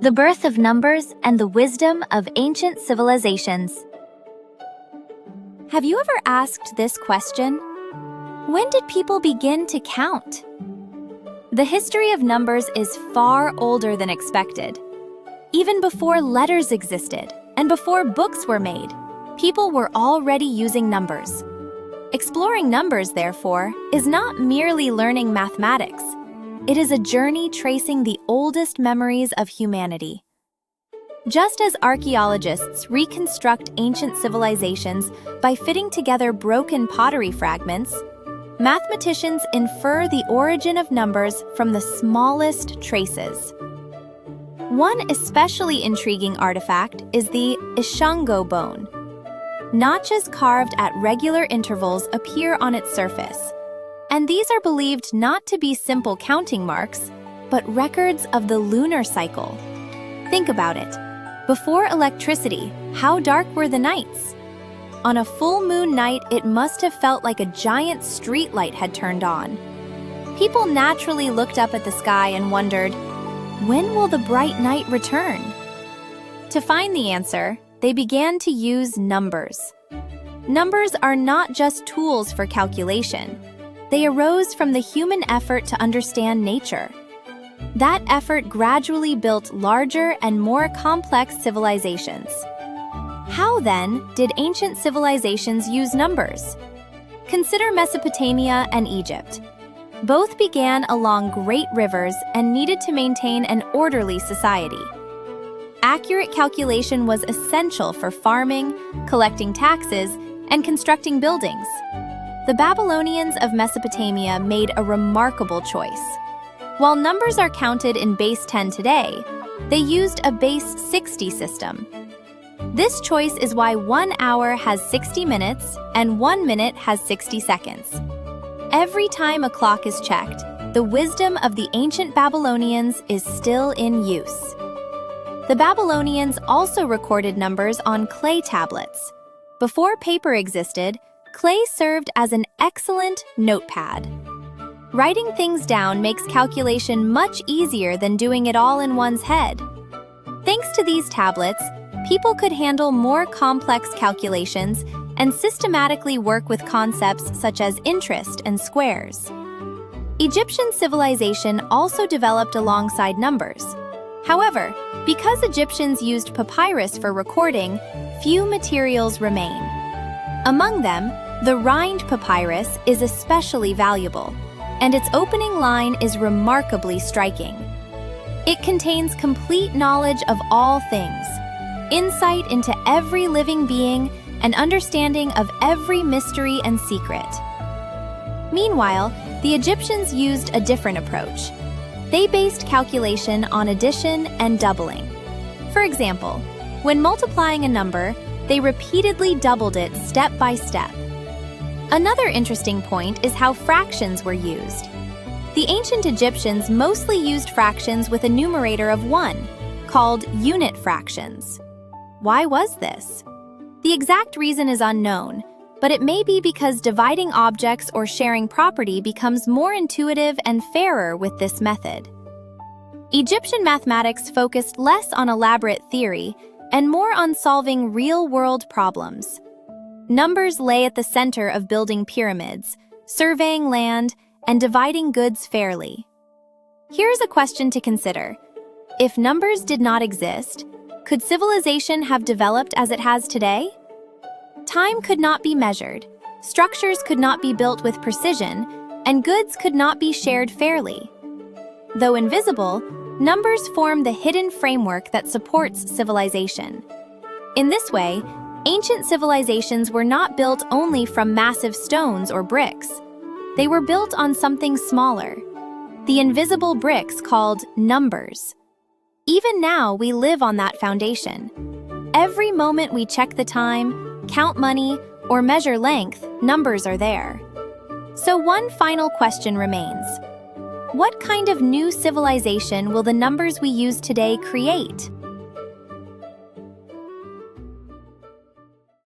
The birth of numbers and the wisdom of ancient civilizations. Have you ever asked this question? When did people begin to count? The history of numbers is far older than expected. Even before letters existed and before books were made, people were already using numbers. Exploring numbers, therefore, is not merely learning mathematics. It is a journey tracing the oldest memories of humanity. Just as archaeologists reconstruct ancient civilizations by fitting together broken pottery fragments, mathematicians infer the origin of numbers from the smallest traces. One especially intriguing artifact is the Ishango bone. Notches carved at regular intervals appear on its surface, and these are believed not to be simple counting marks, but records of the lunar cycle. Think about it. Before electricity, how dark were the nights? On a full moon night, it must have felt like a giant street light had turned on. People naturally looked up at the sky and wondered, when will the bright night return? To find the answer, they began to use numbers. Numbers are not just tools for calculation. They arose from the human effort to understand nature. That effort gradually built larger and more complex civilizations. How, then, did ancient civilizations use numbers? Consider Mesopotamia and Egypt. Both began along great rivers and needed to maintain an orderly society. Accurate calculation was essential for farming, collecting taxes, and constructing buildings. The Babylonians of Mesopotamia made a remarkable choice. While numbers are counted in base 10 today, they used a base 60 system. This choice is why 1 hour has 60 minutes and 1 minute has 60 seconds. Every time a clock is checked, the wisdom of the ancient Babylonians is still in use. The Babylonians also recorded numbers on clay tablets. Before paper existed, clay served as an excellent notepad. Writing things down makes calculation much easier than doing it all in one's head. Thanks to these tablets, people could handle more complex calculations and systematically work with concepts such as interest and squares. Egyptian civilization also developed alongside numbers. However, because Egyptians used papyrus for recording, few materials remain. Among them, the rind papyrus is especially valuable, and its opening line is remarkably striking. It contains complete knowledge of all things, insight into every living being, and understanding of every mystery and secret. Meanwhile, the Egyptians used a different approach. They based calculation on addition and doubling. For example, when multiplying a number, they repeatedly doubled it step by step. Another interesting point is how fractions were used. The ancient Egyptians mostly used fractions with a numerator of 1, called unit fractions. Why was this? The exact reason is unknown, but it may be because dividing objects or sharing property becomes more intuitive and fairer with this method. Egyptian mathematics focused less on elaborate theory and more on solving real-world problems. Numbers lay at the center of building pyramids, surveying land, and dividing goods fairly. Here's a question to consider. If numbers did not exist, could civilization have developed as it has today? Time could not be measured, structures could not be built with precision, and goods could not be shared fairly. Though invisible, numbers form the hidden framework that supports civilization. In this way, ancient civilizations were not built only from massive stones or bricks. They were built on something smaller, the invisible bricks called numbers. Even now, we live on that foundation. Every moment we check the time, count money, or measure length, numbers are there. So one final question remains. What kind of new civilization will the numbers we use today create?